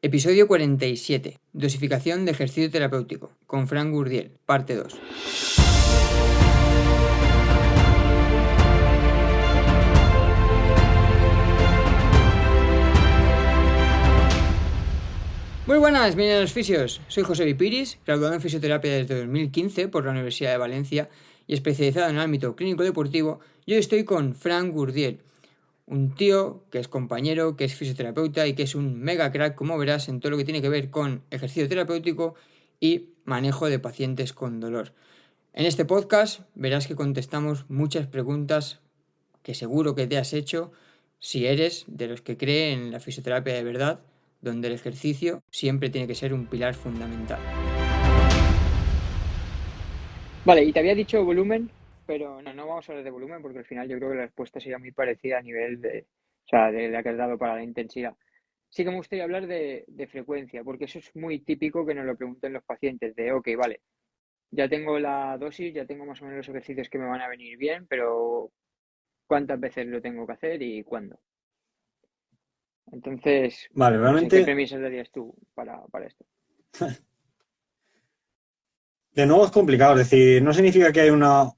Episodio 47. Dosificación de ejercicio terapéutico. Con Fran Gurdiel. Parte 2. Muy buenas, bienvenidos fisios. Soy José Vipiris, graduado en fisioterapia desde 2015 por la Universidad de Valencia y especializado en el ámbito clínico deportivo. Y hoy estoy con Fran Gurdiel, un tío que es compañero, que es fisioterapeuta y que es un mega crack, como verás, en todo lo que tiene que ver con ejercicio terapéutico y manejo de pacientes con dolor. En este podcast verás que contestamos muchas preguntas que seguro que te has hecho si eres de los que cree en la fisioterapia de verdad, donde el ejercicio siempre tiene que ser un pilar fundamental. Vale, y te había dicho volumen, pero no vamos a hablar de volumen porque al final yo creo que la respuesta sería muy parecida a nivel de la que has dado para la intensidad. Sí que me gustaría hablar de frecuencia, porque eso es muy típico que nos lo pregunten los pacientes, de, ok, vale, ya tengo la dosis, ya tengo más o menos los ejercicios que me van a venir bien, pero ¿cuántas veces lo tengo que hacer y cuándo? Entonces, Vale, no sé, ¿qué realmente, premisas darías tú para esto? de nuevo es complicado, es decir, no significa que hay una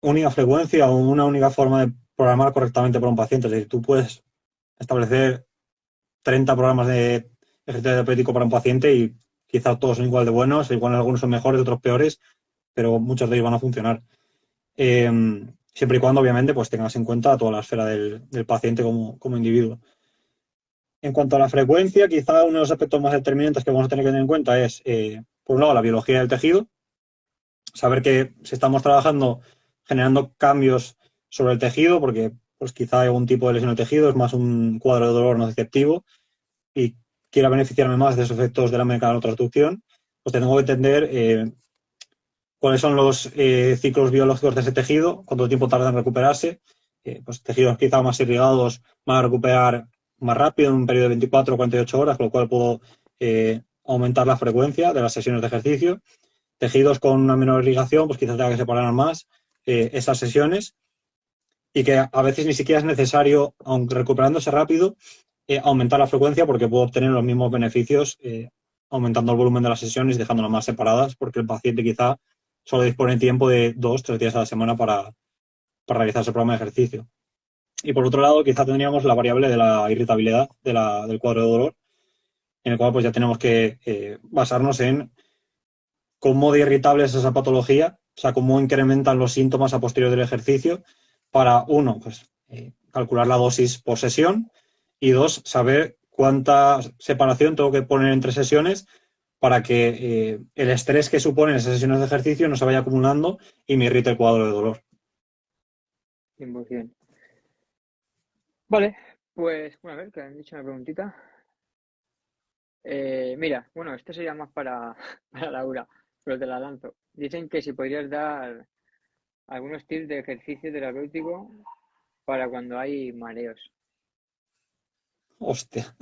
única frecuencia o una única forma de programar correctamente para un paciente, es decir, tú puedes establecer 30 programas de ejercicio terapéutico para un paciente y quizás todos son igual de buenos, igual algunos son mejores, otros peores, pero muchos de ellos van a funcionar. Eh, Siempre y cuando, obviamente, pues tengas en cuenta toda la esfera del paciente como individuo. En cuanto a la frecuencia, quizá uno de los aspectos más determinantes que vamos a tener que tener en cuenta es, por un lado, la biología del tejido, saber que si estamos trabajando generando cambios sobre el tejido, porque pues quizá hay algún tipo de lesión del tejido, es más un cuadro de dolor nociceptivo y quiera beneficiarme más de esos efectos de la mecanotransducción, pues tengo que entender cuáles son los ciclos biológicos de ese tejido, cuánto tiempo tarda en recuperarse. Pues tejidos quizá más irrigados van a recuperar más rápido en un periodo de 24 o 48 horas, con lo cual puedo aumentar la frecuencia de las sesiones de ejercicio. Tejidos con una menor irrigación, pues quizás tenga que separar más esas sesiones y que a veces ni siquiera es necesario, aunque recuperándose rápido, aumentar la frecuencia porque puedo obtener los mismos beneficios aumentando el volumen de las sesiones y dejándolas más separadas porque el paciente quizá solo dispone tiempo de 2 o 3 días a la semana para realizar ese programa de ejercicio. Y por otro lado, quizá tendríamos la variable de la irritabilidad del cuadro de dolor, en el cual pues ya tenemos que basarnos en cómo de irritable es esa patología, o sea, cómo incrementan los síntomas a posteriori del ejercicio para, uno, pues calcular la dosis por sesión y dos, saber cuánta separación tengo que poner entre sesiones para que el estrés que suponen esas sesiones de ejercicio no se vaya acumulando y me irrite el cuadro de dolor. 100%. Vale, pues, bueno, a ver, que han dicho una preguntita. Mira, bueno, esto sería más para Laura, pero te la lanzo. Dicen que si podrías dar algunos tips de ejercicio terapéutico para cuando hay mareos. Hostia.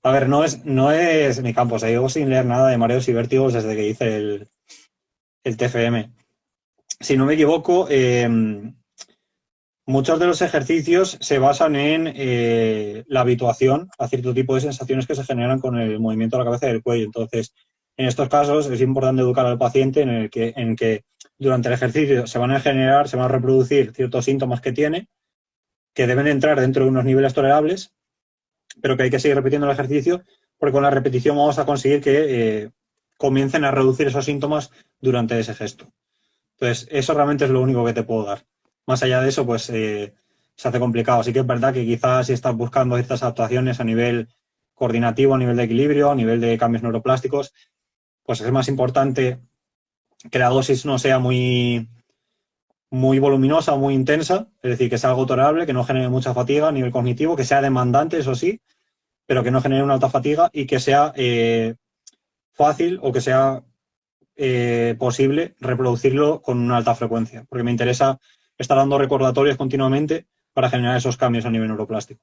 A ver, no es mi campo, o sea, llevo sin leer nada de mareos y vértigos desde que hice el TFM. Si no me equivoco, muchos de los ejercicios se basan en la habituación a cierto tipo de sensaciones que se generan con el movimiento de la cabeza y del cuello. Entonces, en estos casos es importante educar al paciente en que durante el ejercicio se van a generar, se van a reproducir ciertos síntomas que tiene, que deben entrar dentro de unos niveles tolerables, pero que hay que seguir repitiendo el ejercicio, porque con la repetición vamos a conseguir que comiencen a reducir esos síntomas durante ese gesto. Entonces, eso realmente es lo único que te puedo dar. Más allá de eso, pues se hace complicado. Sí que es verdad que quizás si estás buscando ciertas adaptaciones a nivel coordinativo, a nivel de equilibrio, a nivel de cambios neuroplásticos, pues es más importante que la dosis no sea muy, muy voluminosa o muy intensa, es decir, que sea algo tolerable, que no genere mucha fatiga a nivel cognitivo, que sea demandante, eso sí, pero que no genere una alta fatiga y que sea fácil o que sea posible reproducirlo con una alta frecuencia, porque me interesa estar dando recordatorios continuamente para generar esos cambios a nivel neuroplástico.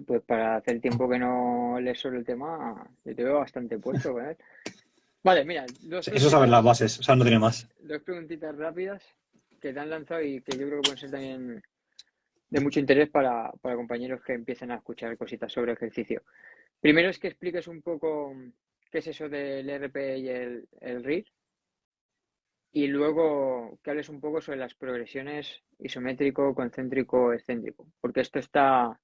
Pues para hacer tiempo que no lees sobre el tema, yo te veo bastante puesto con él. Vale, mira, Eso es saber las bases, o sea, no tiene más. dos preguntitas rápidas que te han lanzado y que yo creo que pueden ser también de mucho interés para compañeros que empiecen a escuchar cositas sobre ejercicio. Primero es que expliques un poco qué es eso del RP y el RIR. Y luego que hables un poco sobre las progresiones isométrico, concéntrico, excéntrico. Porque esto está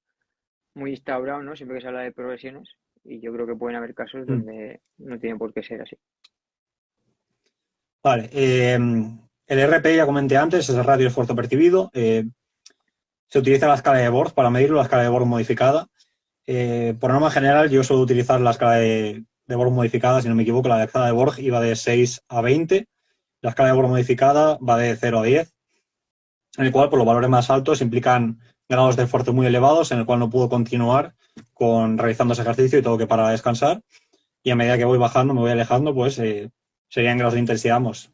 muy instaurado, ¿no? Siempre que se habla de progresiones. Y yo creo que pueden haber casos Mm. donde no tiene por qué ser así. Vale. El RP, ya comenté antes, es el ratio de esfuerzo percibido. Se utiliza la escala de Borg para medirlo, la escala de Borg modificada. Por norma general, yo suelo utilizar la escala de Borg modificada, si no me equivoco, la escala de Borg iba de 6 a 20. La escala de Borg modificada va de 0 a 10, en el cual por los valores más altos implican grados de esfuerzo muy elevados, en el cual no puedo continuar realizando ese ejercicio y tengo que parar a descansar. Y a medida que voy bajando, me voy alejando, pues serían grados de intensidad más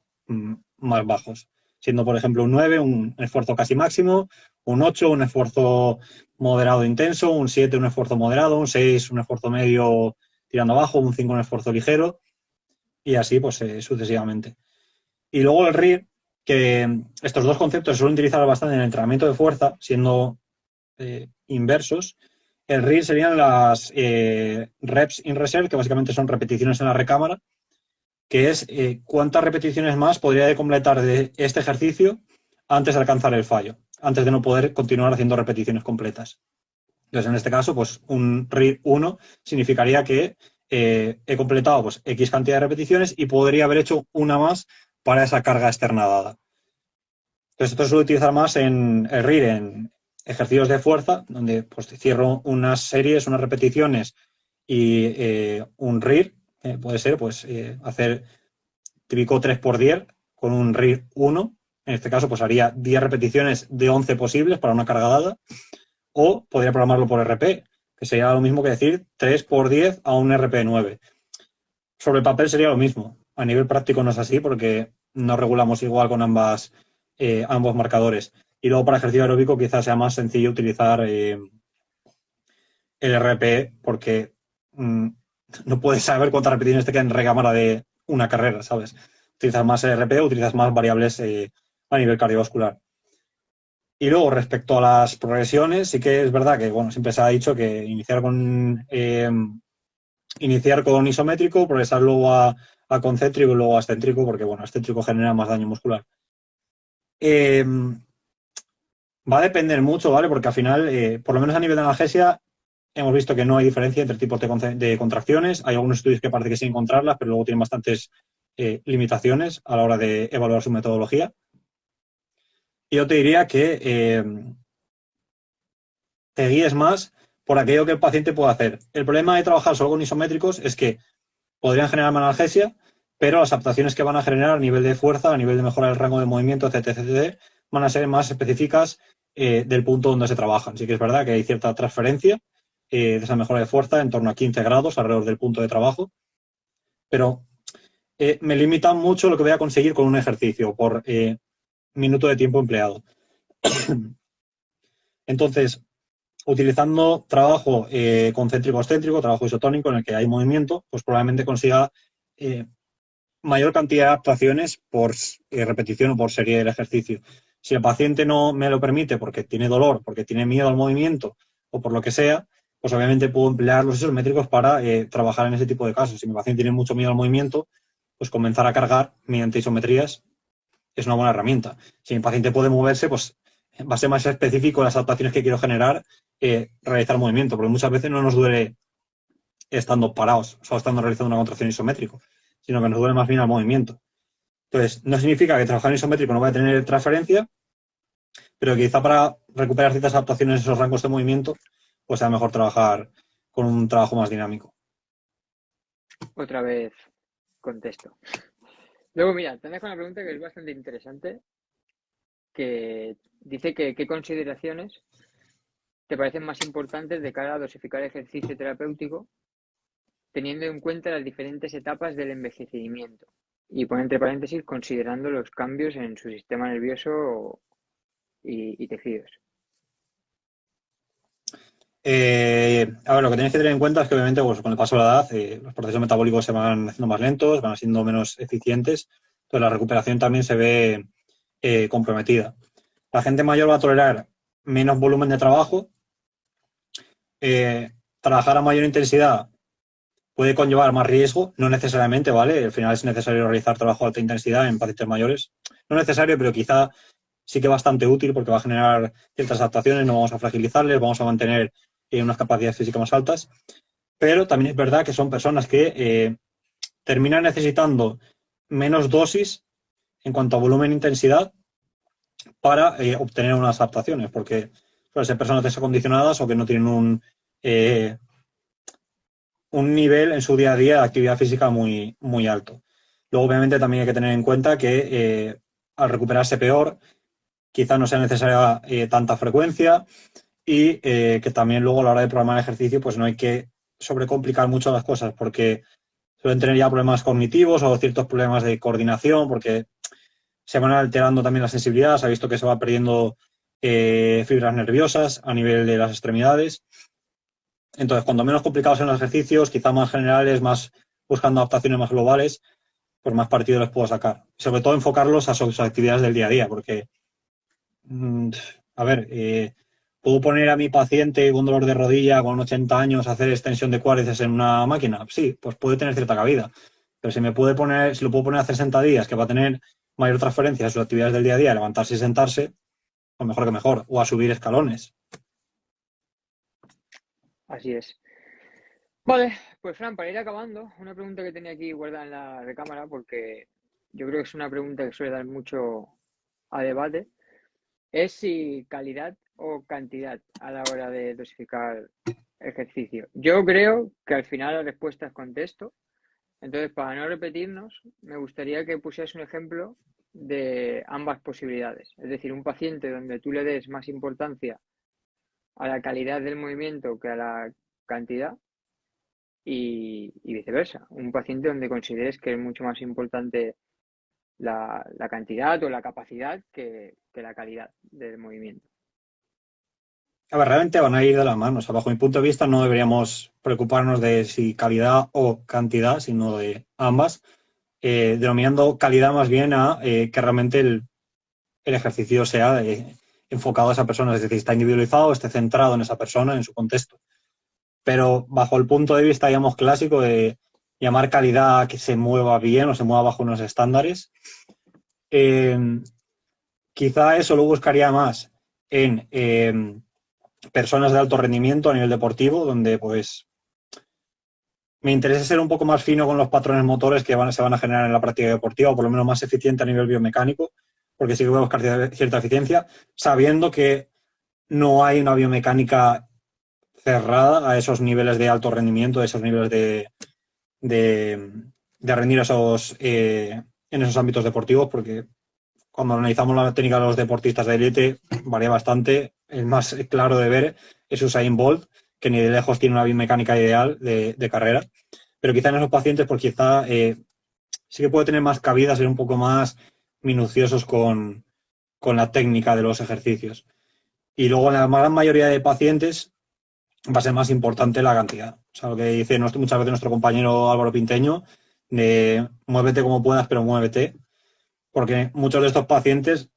bajos. Siendo, por ejemplo, un 9, un esfuerzo casi máximo, un 8, un esfuerzo moderado intenso, un 7, un esfuerzo moderado, un 6, un esfuerzo medio tirando abajo, un 5, un esfuerzo ligero, y así, pues, sucesivamente. Y luego el RIR, que estos dos conceptos se suelen utilizar bastante en el entrenamiento de fuerza, siendo inversos. El RIR serían las reps in reserve, que básicamente son repeticiones en la recámara, que es cuántas repeticiones más podría completar de este ejercicio antes de alcanzar el fallo, antes de no poder continuar haciendo repeticiones completas. Entonces, en este caso, pues un RIR 1 significaría que he completado pues, X cantidad de repeticiones y podría haber hecho una más para esa carga externa dada. Entonces, esto se suele utilizar más en el RIR, en ejercicios de fuerza, donde pues cierro unas series, unas repeticiones y un RIR, puede ser pues hacer típico 3x10 con un RIR 1. En este caso, pues haría 10 repeticiones de 11 posibles para una carga dada. O podría programarlo por RP, que sería lo mismo que decir 3x10 a un RP 9. Sobre el papel sería lo mismo. A nivel práctico no es así porque no regulamos igual con ambos marcadores. Y luego para ejercicio aeróbico quizás sea más sencillo utilizar el RP porque no puedes saber cuántas repeticiones te quedan en recámara de una carrera, ¿sabes? Utilizas más el RP, utilizas más variables a nivel cardiovascular. Y luego, respecto a las progresiones, sí que es verdad que, bueno, siempre se ha dicho que iniciar con isométrico, progresar luego a concéntrico y luego a excéntrico, porque, bueno, excéntrico genera más daño muscular. Va a depender mucho, ¿vale? Porque al final, por lo menos a nivel de analgesia, hemos visto que no hay diferencia entre tipos de contracciones. Hay algunos estudios que parece que sí encontrarlas, pero luego tienen bastantes limitaciones a la hora de evaluar su metodología. Y yo te diría que te guíes más por aquello que el paciente puede hacer. El problema de trabajar solo con isométricos es que podrían generar analgesia, pero las adaptaciones que van a generar a nivel de fuerza, a nivel de mejorar el rango de movimiento, etc., van a ser más específicas del punto donde se trabajan. Sí que es verdad que hay cierta transferencia de esa mejora de fuerza en torno a 15 grados alrededor del punto de trabajo, pero me limita mucho lo que voy a conseguir con un ejercicio por minuto de tiempo empleado. Entonces, utilizando trabajo concéntrico-excéntrico, trabajo isotónico en el que hay movimiento, pues probablemente consiga mayor cantidad de adaptaciones por repetición o por serie del ejercicio. Si el paciente no me lo permite porque tiene dolor, porque tiene miedo al movimiento o por lo que sea, pues obviamente puedo emplear los isométricos para trabajar en ese tipo de casos. Si mi paciente tiene mucho miedo al movimiento, pues comenzar a cargar mediante isometrías es una buena herramienta. Si mi paciente puede moverse, pues va a ser más específico las adaptaciones que quiero generar, realizar movimiento, porque muchas veces no nos duele estando parados, o estando realizando una contracción isométrico, sino que nos duele más bien al movimiento. Entonces, no significa que trabajar en isométrico no vaya a tener transferencia, pero quizá para recuperar ciertas adaptaciones en esos rangos de movimiento, pues sea mejor trabajar con un trabajo más dinámico. Otra vez contesto. Luego, mira, te dejo una pregunta que es bastante interesante, que dice que qué consideraciones te parecen más importantes de cara a dosificar ejercicio terapéutico, teniendo en cuenta las diferentes etapas del envejecimiento. Y pone entre paréntesis, considerando los cambios en su sistema nervioso y tejidos. A ver, lo que tenéis que tener en cuenta es que obviamente pues, con el paso de la edad los procesos metabólicos se van haciendo más lentos, van siendo menos eficientes, entonces la recuperación también se ve comprometida. La gente mayor va a tolerar menos volumen de trabajo, trabajar a mayor intensidad puede conllevar más riesgo, no necesariamente, ¿vale? Al final es necesario realizar trabajo de alta intensidad en pacientes mayores. No necesario, pero quizá sí que bastante útil porque va a generar ciertas adaptaciones, no vamos a fragilizarles, vamos a mantener unas capacidades físicas más altas. Pero también es verdad que son personas que terminan necesitando menos dosis en cuanto a volumen e intensidad para obtener unas adaptaciones, porque suelen ser personas desacondicionadas o que no tienen un nivel en su día a día de actividad física muy, muy alto. Luego, obviamente, también hay que tener en cuenta que al recuperarse peor, quizá no sea necesaria tanta frecuencia y que también luego a la hora de programar el ejercicio, pues no hay que sobrecomplicar mucho las cosas, porque suelen tener ya problemas cognitivos o ciertos problemas de coordinación, porque se van alterando también la sensibilidad, se ha visto que se va perdiendo fibras nerviosas a nivel de las extremidades. Entonces, cuando menos complicados sean los ejercicios, quizá más generales, más buscando adaptaciones más globales, pues más partido les puedo sacar. Sobre todo enfocarlos a sus actividades del día a día, porque, a ver, ¿puedo poner a mi paciente con dolor de rodilla con 80 años a hacer extensión de cuádriceps en una máquina? Sí, pues puede tener cierta cabida. Pero si lo puedo poner a hacer sentadillas, que va a tener mayor transferencia a sus actividades del día a día, levantarse y sentarse, pues mejor que mejor. O a subir escalones. Así es. Vale, pues Fran, para ir acabando, una pregunta que tenía aquí guardada en la recámara, porque yo creo que es una pregunta que suele dar mucho a debate, es si calidad o cantidad a la hora de dosificar ejercicio. Yo creo que al final la respuesta es contexto. Entonces, para no repetirnos, me gustaría que pusieras un ejemplo de ambas posibilidades. Es decir, un paciente donde tú le des más importancia a la calidad del movimiento que a la cantidad y viceversa. Un paciente donde consideres que es mucho más importante la cantidad o la capacidad que la calidad del movimiento. A ver, realmente van a ir de la mano. O sea, bajo mi punto de vista, no deberíamos preocuparnos de si calidad o cantidad, sino de ambas, denominando calidad más bien a que realmente el ejercicio sea enfocado a esa persona, es decir, está individualizado, esté centrado en esa persona, en su contexto. Pero bajo el punto de vista, digamos, clásico de llamar calidad a que se mueva bien o se mueva bajo unos estándares, quizá eso lo buscaría más en personas de alto rendimiento a nivel deportivo, donde pues me interesa ser un poco más fino con los patrones motores que se van a generar en la práctica deportiva, o por lo menos más eficiente a nivel biomecánico, porque sí que voy a buscar cierta eficiencia, sabiendo que no hay una biomecánica cerrada a esos niveles de alto rendimiento, a esos niveles de rendir en esos ámbitos deportivos, porque cuando analizamos la técnica de los deportistas de élite varía bastante. El más claro de ver es Usain Bolt, que ni de lejos tiene una biomecánica ideal de carrera. Pero quizá en esos pacientes, pues quizá sí que puede tener más cabida, ser un poco más minuciosos con la técnica de los ejercicios. Y luego en la gran mayoría de pacientes va a ser más importante la cantidad. O sea, lo que dice muchas veces nuestro compañero Álvaro Pinteño, de muévete como puedas, pero muévete, porque muchos de estos pacientes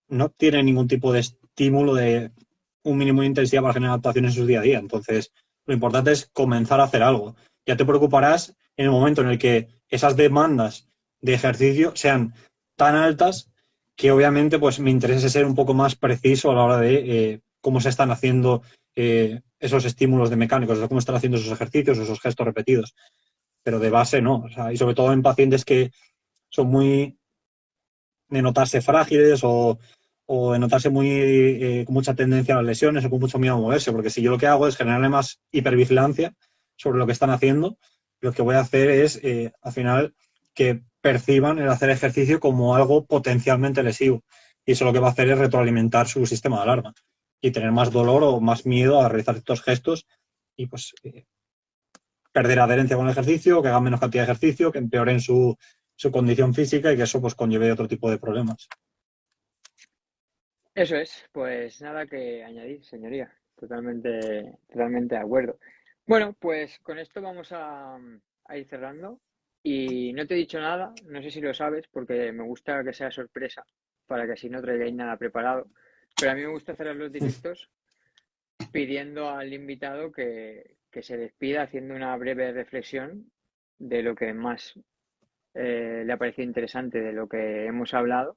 no tienen ningún tipo de estímulo de un mínimo de intensidad para generar adaptaciones en su día a día. Entonces, lo importante es comenzar a hacer algo. Ya te preocuparás en el momento en el que esas demandas de ejercicio sean tan altas que obviamente pues me interesa ser un poco más preciso a la hora de cómo se están haciendo esos estímulos de mecánicos, de cómo están haciendo esos ejercicios, esos gestos repetidos. Pero de base no. O sea, y sobre todo en pacientes que son muy de notarse frágiles o de notarse con mucha tendencia a las lesiones o con mucho miedo a moverse, porque si yo lo que hago es generarle más hipervigilancia sobre lo que están haciendo, lo que voy a hacer es, al final, que perciban el hacer ejercicio como algo potencialmente lesivo. Y eso lo que va a hacer es retroalimentar su sistema de alarma y tener más dolor o más miedo a realizar estos gestos y pues perder adherencia con el ejercicio, que hagan menos cantidad de ejercicio, que empeoren su condición física y que eso pues conlleve otro tipo de problemas. Eso es, pues nada que añadir, señoría. Totalmente, totalmente de acuerdo. Bueno, pues con esto vamos a ir cerrando. Y no te he dicho nada, no sé si lo sabes, porque me gusta que sea sorpresa, para que así no traigáis nada preparado. Pero a mí me gusta cerrar los directos pidiendo al invitado que se despida haciendo una breve reflexión de lo que más le ha parecido interesante de lo que hemos hablado,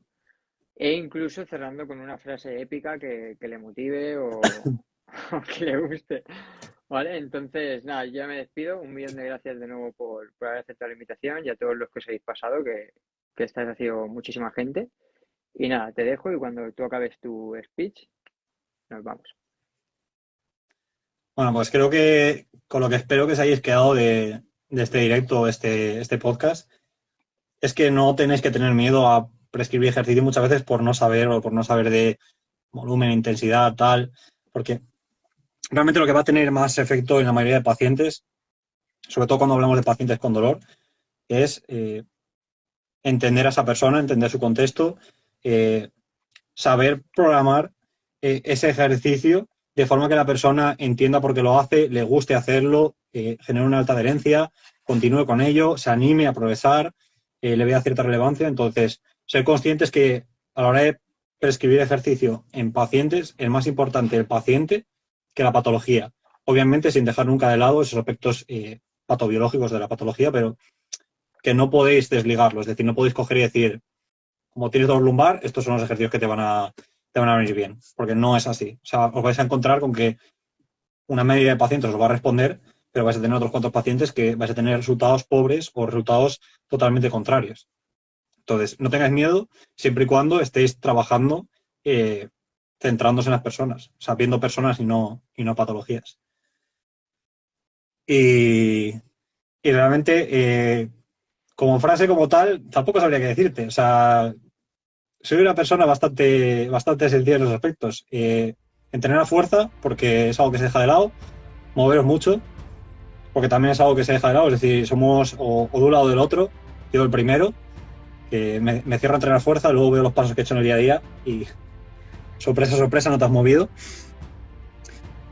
e incluso cerrando con una frase épica que le motive o que le guste. Vale, entonces nada, yo ya me despido. 1.000.000 de gracias de nuevo por haber aceptado la invitación, y a todos los que os habéis pasado, que esta vez ha sido muchísima gente. Y nada, te dejo, y cuando tú acabes tu speech, nos vamos. Bueno, pues creo que con lo que espero que os hayáis quedado de este directo, este podcast, es que no tenéis que tener miedo a prescribir ejercicio muchas veces por no saber o por no saber de volumen, intensidad, tal, porque realmente lo que va a tener más efecto en la mayoría de pacientes, sobre todo cuando hablamos de pacientes con dolor, es entender a esa persona, entender su contexto, saber programar ese ejercicio de forma que la persona entienda por qué lo hace, le guste hacerlo, genere una alta adherencia, continúe con ello, se anime a progresar, le vea cierta relevancia. Entonces, ser conscientes que a la hora de prescribir ejercicio en pacientes es más importante el paciente que la patología. Obviamente sin dejar nunca de lado esos aspectos patobiológicos de la patología, pero que no podéis desligarlo. Es decir, no podéis coger y decir, como tienes dolor lumbar, estos son los ejercicios que te van a venir bien, porque no es así. O sea, os vais a encontrar con que una media de pacientes os va a responder, pero vais a tener otros cuantos pacientes que vais a tener resultados pobres o resultados totalmente contrarios. Entonces, no tengáis miedo siempre y cuando estéis trabajando centrándose en las personas, o sea, viendo personas y no patologías. Y realmente, como frase como tal, tampoco sabría qué decirte. O sea, soy una persona bastante sencilla en esos aspectos. Entrenar a fuerza, porque es algo que se deja de lado. Moveros mucho, porque también es algo que se deja de lado. Es decir, somos o de un lado o del otro. Yo el primero, que me cierro a entrenar fuerza, luego veo los pasos que he hecho en el día a día y sorpresa, no te has movido.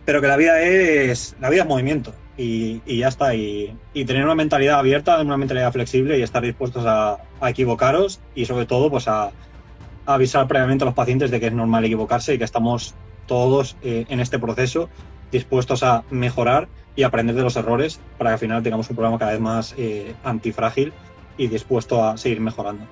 Pero que la vida es movimiento y ya está. Y tener una mentalidad abierta, una mentalidad flexible y estar dispuestos a equivocaros y sobre todo pues a avisar previamente a los pacientes de que es normal equivocarse y que estamos todos en este proceso dispuestos a mejorar y aprender de los errores para que al final tengamos un programa cada vez más antifrágil y dispuesto a seguir mejorando.